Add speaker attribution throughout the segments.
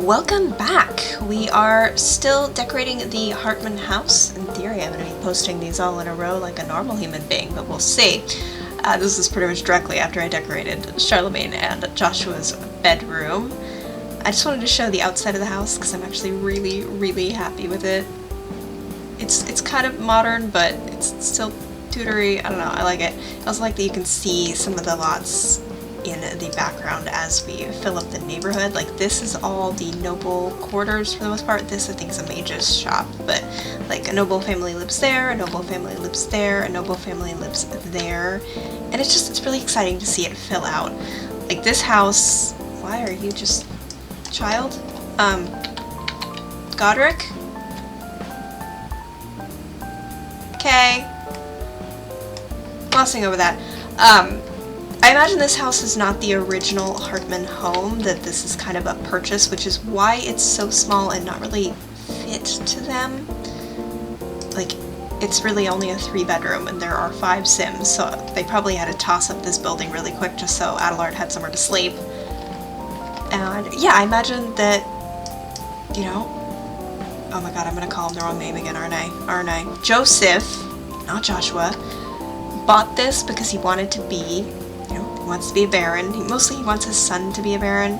Speaker 1: Welcome back! We are still decorating the Hartman house. In theory, I'm going to be posting these all in a row like a normal human being, but we'll see. This is pretty much directly after I decorated Charlemagne and Joshua's bedroom. I just wanted to show the outside of the house because I'm actually really happy with it. It's kind of modern, but it's still Tudory. I don't know, I like it. I also like that you can see some of the lots in the background as we fill up the neighborhood. Like, this is all the noble quarters for the most part. This, I think, is a mage's shop, but like a noble family lives there, a noble family lives there, a noble family lives there, and it's really exciting to see it fill out. Like, this house, why are you just child? Godric? Okay. Glossing over that. I imagine this house is not the original Hartman home, that this is kind of a purchase, which is why it's so small and not really fit to them. Like, it's really only a 3-bedroom and there are 5 Sims, so they probably had to toss up this building really quick just so Adelard had somewhere to sleep. And yeah, I imagine that, you know, oh my god, I'm gonna call him the wrong name again, aren't I? Joseph, not Joshua, bought this because he wanted to be, he wants to be a baron. Mostly he wants his son to be a baron.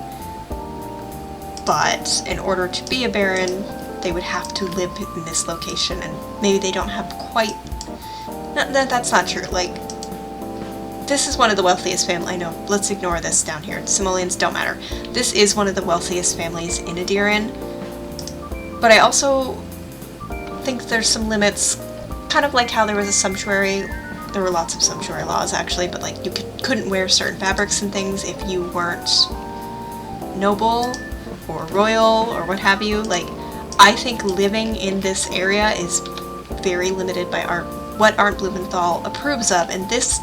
Speaker 1: But in order to be a baron, they would have to live in this location, and maybe they don't have quite... that's not true. Like, this is one of the wealthiest families. I know, let's ignore this down here. Simoleons don't matter. This is one of the wealthiest families in Adiran. But I also think there's some limits, kind of like how there was a sumptuary. There were lots of sumptuary laws, actually, but like you couldn't wear certain fabrics and things if you weren't noble or royal or what have you. Like, I think living in this area is very limited by what Art Blumenthal approves of, and this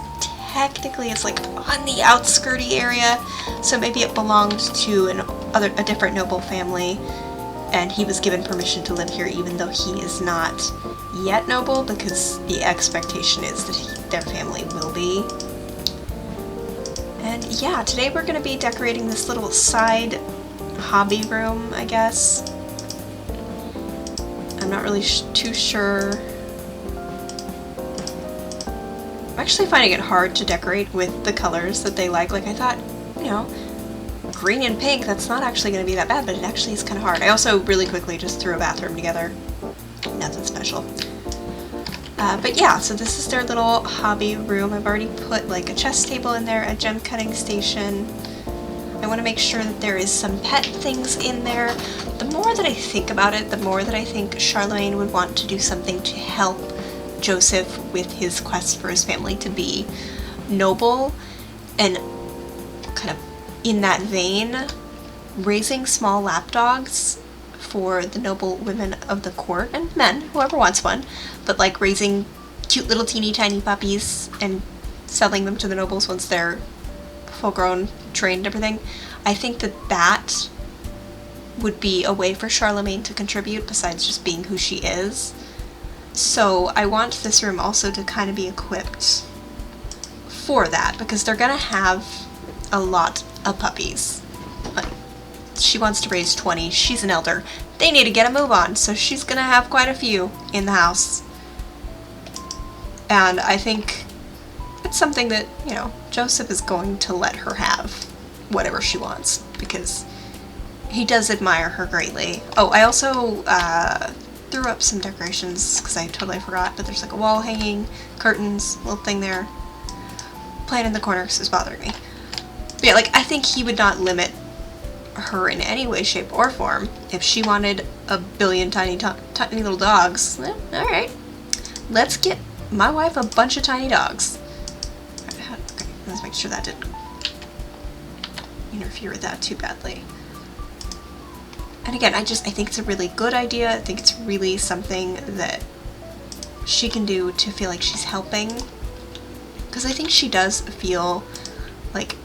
Speaker 1: technically is like on the outskirty area, so maybe it belonged to a different noble family, and he was given permission to live here even though he is not yet noble, because the expectation is that their family will be. And yeah, today we're going to be decorating this little side hobby room, I guess. I'm not really too sure. I'm actually finding it hard to decorate with the colors that they like. Like, I thought, green and pink, that's not actually going to be that bad, but it actually is kind of hard. I also really quickly just threw a bathroom together. Nothing special. But yeah, so this is their little hobby room. I've already put like a chess table in there, a gem cutting station. I want to make sure that there is some pet things in there. The more that I think about it, the more that I think Charlemagne would want to do something to help Joseph with his quest for his family to be noble, and kind of in that vein, raising small lapdogs for the noble women of the court, and men, whoever wants one, but like raising cute little teeny tiny puppies and selling them to the nobles once they're full grown, trained, everything. I think that would be a way for Charlemagne to contribute besides just being who she is. So I want this room also to kind of be equipped for that, because they're gonna have a lot of puppies. Like, she wants to raise 20, she's an elder. They need to get a move on, so she's gonna have quite a few in the house. And I think it's something that, Joseph is going to let her have whatever she wants, because he does admire her greatly. Oh, I also threw up some decorations, because I totally forgot, but there's like a wall hanging, curtains, little thing there. Playing in the corner because it's bothering me. But yeah, like, I think he would not limit her in any way, shape, or form. If she wanted a billion tiny little dogs, alright. Let's get my wife a bunch of tiny dogs. Okay, let's make sure that didn't interfere with that too badly. And again, I think it's a really good idea. I think it's really something that she can do to feel like she's helping. Because I think she does feel like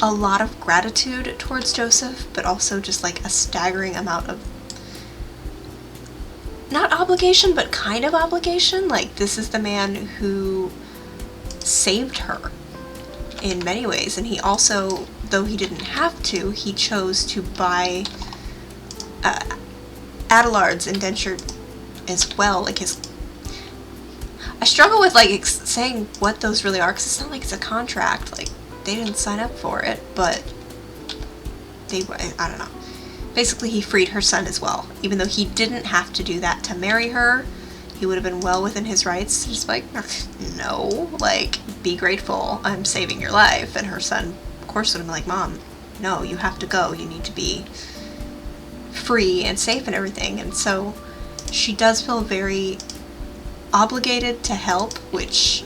Speaker 1: a lot of gratitude towards Joseph, but also just like a staggering amount of, not obligation, but kind of obligation. Like, this is the man who saved her in many ways, and he also, though he didn't have to, he chose to buy Adelard's indenture as well, like his... I struggle with like saying what those really are, because it's not like it's a contract, like they didn't sign up for it, but they, I don't know. Basically he freed her son as well, even though he didn't have to do that to marry her. He would have been well within his rights to just like, no, like, be grateful, I'm saving your life. And her son, of course, would have been like, Mom, no, you have to go, you need to be free and safe and everything. And so she does feel very obligated to help, which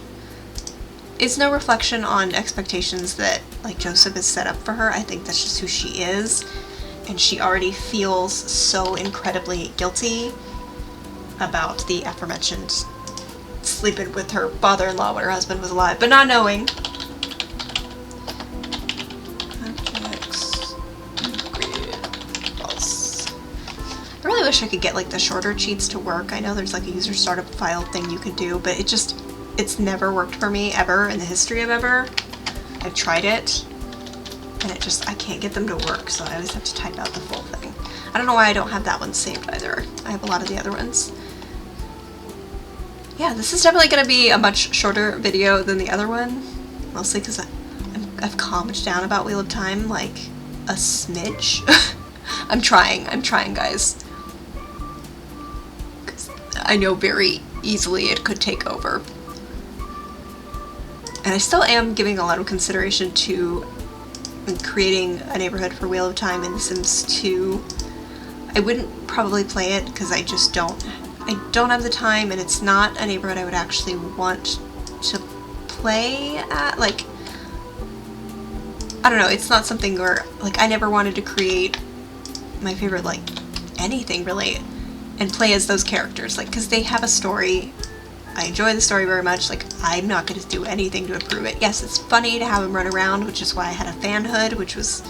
Speaker 1: is no reflection on expectations that like Joseph has set up for her. I think that's just who she is, and she already feels so incredibly guilty about the aforementioned sleeping with her father-in-law when her husband was alive, but not knowing. I really wish I could get like the shorter cheats to work. I know there's like a user startup file thing you could do, but it's never worked for me ever in the history of ever. I've tried it and I can't get them to work, so I always have to type out the full thing. I don't know why I don't have that one saved either. I have a lot of the other ones. Yeah, this is definitely going to be a much shorter video than the other one, mostly because I've calmed down about Wheel of Time like a smidge. I'm trying, guys. I know very easily it could take over. And I still am giving a lot of consideration to creating a neighborhood for Wheel of Time in The Sims 2. I wouldn't probably play it because I don't have the time, and it's not a neighborhood I would actually want to play at. Like, I don't know, it's not something where, like, I never wanted to create my favorite, like, anything really and play as those characters, like, because they have a story. I enjoy the story very much. Like, I'm not going to do anything to improve it. Yes, it's funny to have him run around, which is why I had a fan hood, which was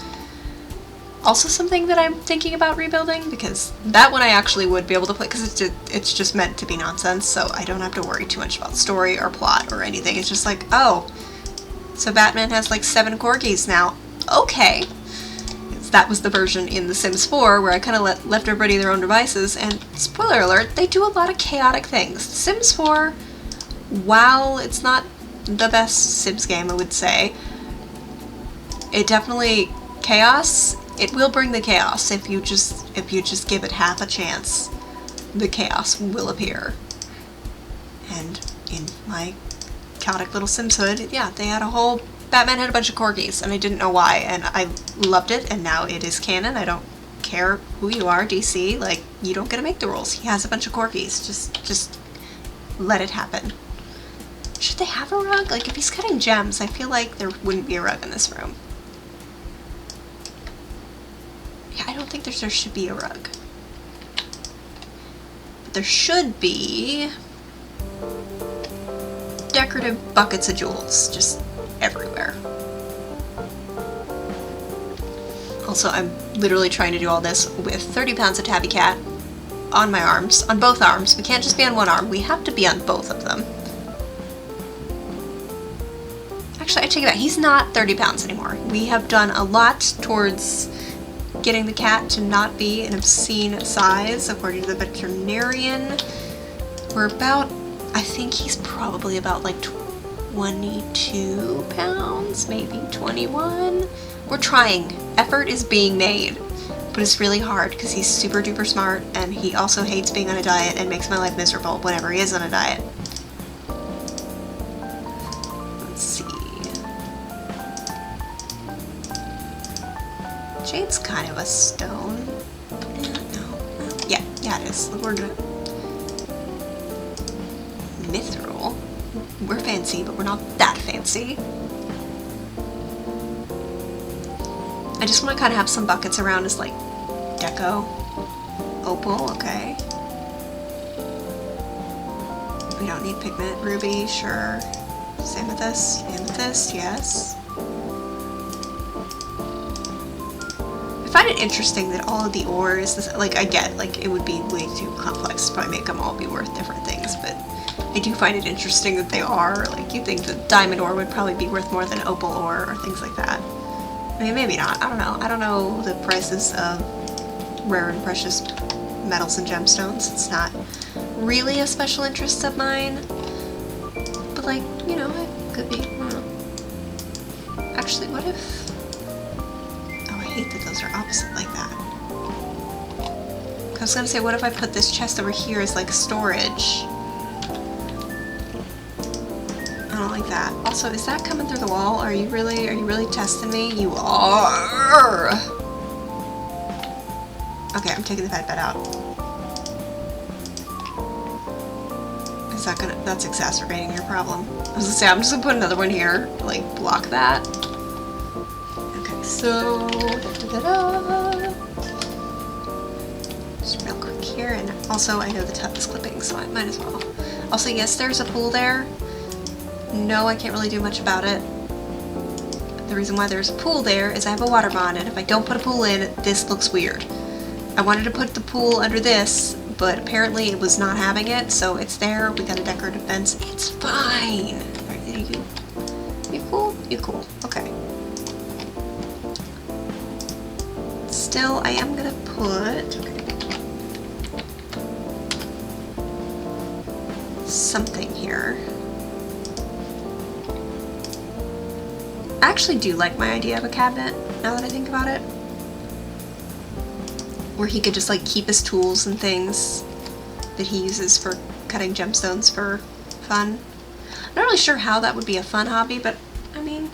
Speaker 1: also something that I'm thinking about rebuilding, because that one I actually would be able to play, because it's just meant to be nonsense, so I don't have to worry too much about story or plot or anything. It's just like, oh, so Batman has like 7 corgis now. Okay. That was the version in The Sims 4 where I kind of left everybody to their own devices, and spoiler alert, they do a lot of chaotic things. Sims 4, while it's not the best Sims game, I would say, it definitely chaos. It will bring the chaos if you just give it half a chance. The chaos will appear. And in my chaotic little Sims hood, yeah, they had a whole Batman had a bunch of corgis, and I didn't know why, and I loved it, and now it is canon. I don't care who you are, DC, like, you don't get to make the rules. He has a bunch of corgis. Just let it happen. Should they have a rug? Like, if he's cutting gems, I feel like there wouldn't be a rug in this room. Yeah, I don't think there should be a rug. But there should be decorative buckets of jewels, just everywhere. Also, I'm literally trying to do all this with 30 pounds of Tabby Cat on my arms, on both arms. We can't just be on one arm, we have to be on both of them. Actually, I take it back, he's not 30 pounds anymore. We have done a lot towards getting the cat to not be an obscene size, according to the veterinarian. We're about, I think he's probably about like 22 pounds, maybe 21. We're trying. Effort is being made, but it's really hard because he's super duper smart, and he also hates being on a diet and makes my life miserable whenever he is on a diet. Let's see. Jade's kind of a stone. Yeah, it is. We're gonna mithril. We're fancy, but we're not that fancy. I just want to kind of have some buckets around as like deco. Opal, okay. We don't need pigment. Ruby, sure. Amethyst, amethyst, yes. I find it interesting that all of the ores, like, I get, like, it would be way too complex to probably make them all be worth different things, but I do find it interesting that they are. Like, you think that diamond ore would probably be worth more than opal ore or things like that. I mean, maybe not. I don't know. I don't know the prices of rare and precious metals and gemstones. It's not really a special interest of mine. But like, you know, it could be. I don't know. Actually, what if... Oh, I hate that those are opposite like that. I was gonna say, what if I put this chest over here as like storage? I don't like that. Also, is that coming through the wall? Are you really testing me? You are! Okay, I'm taking the bed out. Is that gonna... That's exacerbating your problem. I was gonna say, I'm just gonna put another one here, like, block that. Okay, so... Just real quick here, and also I know the tub is clipping, so I might as well. Also, yes, there's a pool there. No, I can't really do much about it. The reason why there's a pool there is I have a water bond, and if I don't put a pool in, this looks weird. I wanted to put the pool under this, but apparently it was not having it, so it's there. We got a decorative fence. It's fine. You cool? You cool. Okay. Still, I am gonna put something here. I actually do like my idea of a cabinet, now that I think about it. Where he could just like keep his tools and things that he uses for cutting gemstones for fun. I'm not really sure how that would be a fun hobby, but I mean,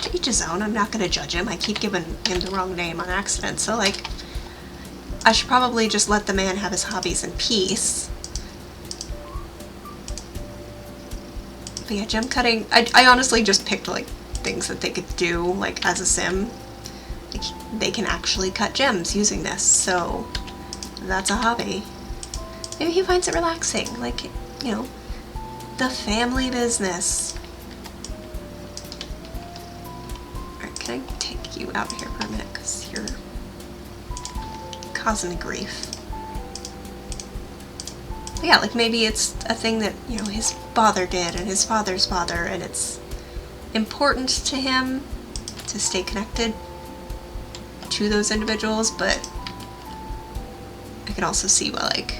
Speaker 1: to each his own. I'm not gonna judge him. I keep giving him the wrong name on accident, so like, I should probably just let the man have his hobbies in peace. But yeah, gem cutting, I honestly just picked like things that they could do like as a sim. Like, they can actually cut gems using this, so that's a hobby. Maybe he finds it relaxing, like, you know, the family business. Alright, can I take you out here for a minute, because you're causing me grief. But yeah, like maybe it's a thing that, you know, his father did, and his father's father, and it's important to him to stay connected to those individuals, but I can also see why, like,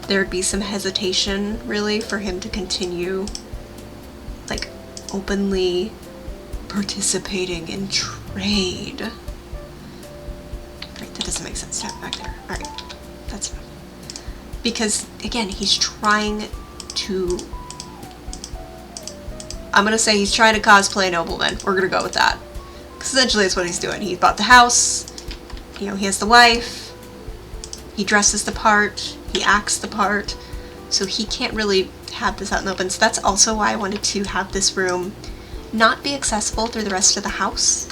Speaker 1: there'd be some hesitation, really, for him to continue, like, openly participating in trade. Right, that doesn't make sense to have back there. Alright, that's enough. Because, again, he's trying to... I'm gonna say he's trying to cosplay a nobleman. We're gonna go with that. Essentially that's what he's doing. He bought the house, you know, he has the wife, he dresses the part, he acts the part, so he can't really have this out in the open. So that's also why I wanted to have this room not be accessible through the rest of the house.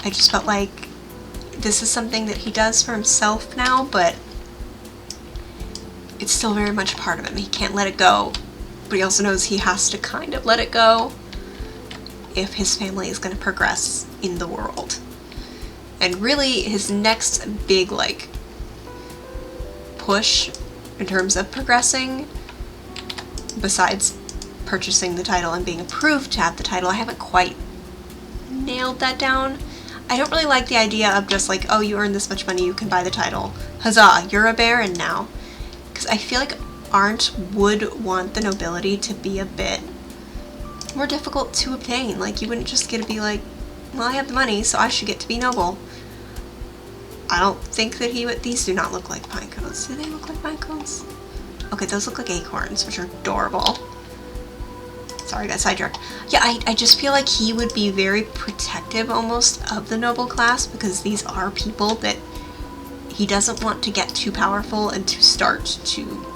Speaker 1: I just felt like this is something that he does for himself now, but it's still very much a part of him. He can't let it go, but he also knows he has to kind of let it go if his family is going to progress in the world. And really, his next big, like, push in terms of progressing, besides purchasing the title and being approved to have the title, I haven't quite nailed that down. I don't really like the idea of just like, oh, you earn this much money, you can buy the title. Huzzah, you're a baron now. Because I feel like Arndt would want the nobility to be a bit more difficult to obtain. Like, you wouldn't just get to be like, well, I have the money, so I should get to be noble. I don't think that he would. These do not look like pine cones. Do they look like pine cones? Okay, those look like acorns, which are adorable. Sorry, I got sidetracked. Yeah, I just feel like he would be very protective almost of the noble class, because these are people that he doesn't want to get too powerful and to start to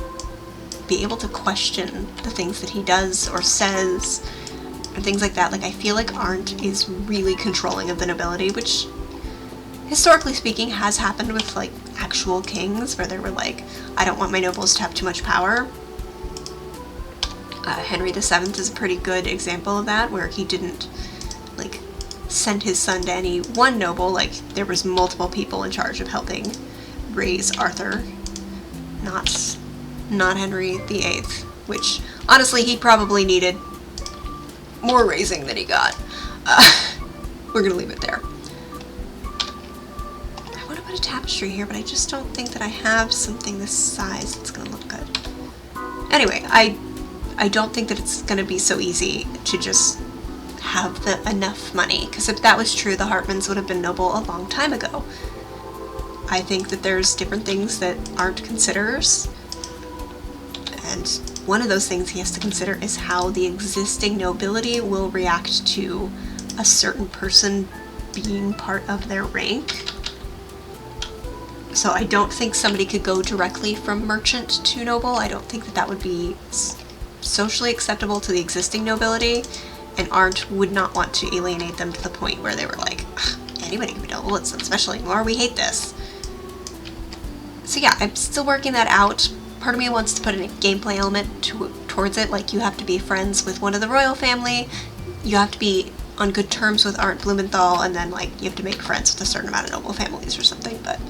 Speaker 1: be able to question the things that he does or says and things like that. Like, I feel like Arndt is really controlling of the nobility, which historically speaking has happened with like actual kings where they were like, I don't want my nobles to have too much power. Henry VII is a pretty good example of that, where he didn't like send his son to any one noble. Like, there was multiple people in charge of helping raise Arthur, not Henry VIII, which honestly he probably needed more raising than he got. We're gonna leave it there. a tapestry here, but I just don't think that I have something this size that's gonna look good. Anyway, I don't think that it's gonna be so easy to just have enough money, because if that was true, the Hartmans would have been noble a long time ago. I think that there's different things that aren't considerers, and one of those things he has to consider is how the existing nobility will react to a certain person being part of their rank. So I don't think somebody could go directly from merchant to noble. I don't think that that would be socially acceptable to the existing nobility, and Arndt would not want to alienate them to the point where they were like, anybody can be noble, it's not special anymore, we hate this. So yeah, I'm still working that out. Part of me wants to put in a gameplay element towards it, like you have to be friends with one of the royal family, you have to be on good terms with Arndt Blumenthal, and then like you have to make friends with a certain amount of noble families or something, but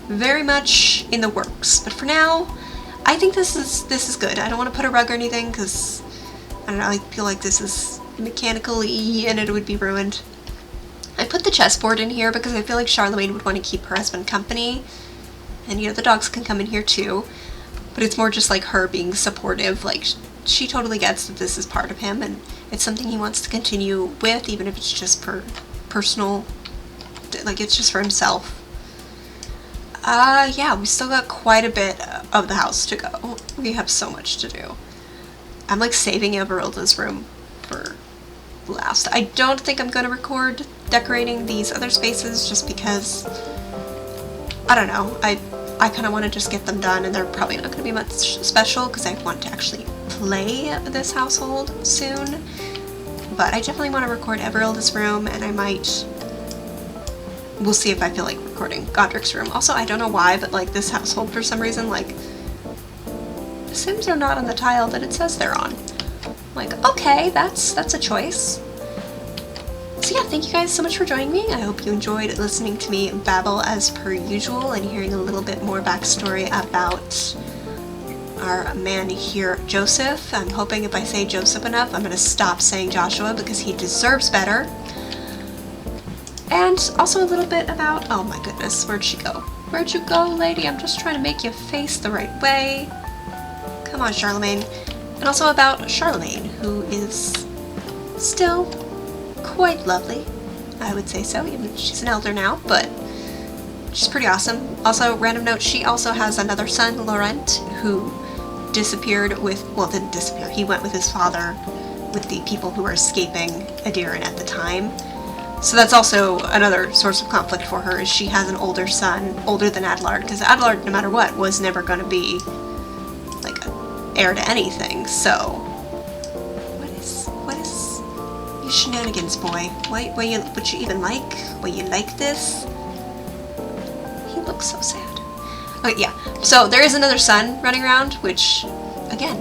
Speaker 1: very much in the works. But for now, I think this is good. I don't want to put a rug or anything because, I don't know, I feel like this is mechanically and it would be ruined. I put the chessboard in here because I feel like Charlemagne would want to keep her husband company, and you know, the dogs can come in here too, but it's more just like her being supportive, like she totally gets that this is part of him and it's something he wants to continue with, even if it's just for personal, like it's just for himself. Yeah, we still got quite a bit of the house to go. We have so much to do. I'm like saving Everilda's room for last. I don't think I'm going to record decorating these other spaces just because, I don't know, I kind of want to just get them done, and they're probably not going to be much special because I want to actually play this household soon. But I definitely want to record Everilda's room, and I might, we'll see if I feel like recording Godric's room. Also, I don't know why, but like this household for some reason, like the Sims are not on the tile that it says they're on. Like, okay, that's a choice. So yeah, thank you guys so much for joining me. I hope you enjoyed listening to me babble as per usual and hearing a little bit more backstory about our man here, Joseph. I'm hoping if I say Joseph enough, I'm going to stop saying Joshua because he deserves better. And also a little bit about, oh my goodness, where'd she go? Where'd you go, lady? I'm just trying to make you face the right way. Come on, Charlemagne. And also about Charlemagne, who is still quite lovely. I would say so, even if she's an elder now, but she's pretty awesome. Also, random note, she also has another son, Laurent, who disappeared with, well, didn't disappear, he went with his father with the people who were escaping Adiran at the time. So that's also another source of conflict for her, is she has an older son, older than Adelard, because Adelard, no matter what, was never going to be, like, heir to anything, so what is you shenanigans, boy? Would you even like? Will you like this? He looks so sad. Okay, yeah, so there is another son running around, which, again,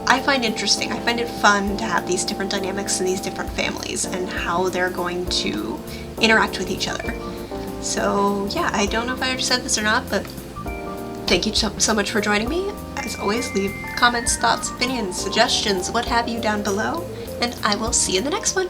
Speaker 1: I find interesting. I find it fun to have these different dynamics in these different families and how they're going to interact with each other. So yeah, I don't know if I already said this or not, but thank you so much for joining me. As always, leave comments, thoughts, opinions, suggestions, what have you down below, and I will see you in the next one.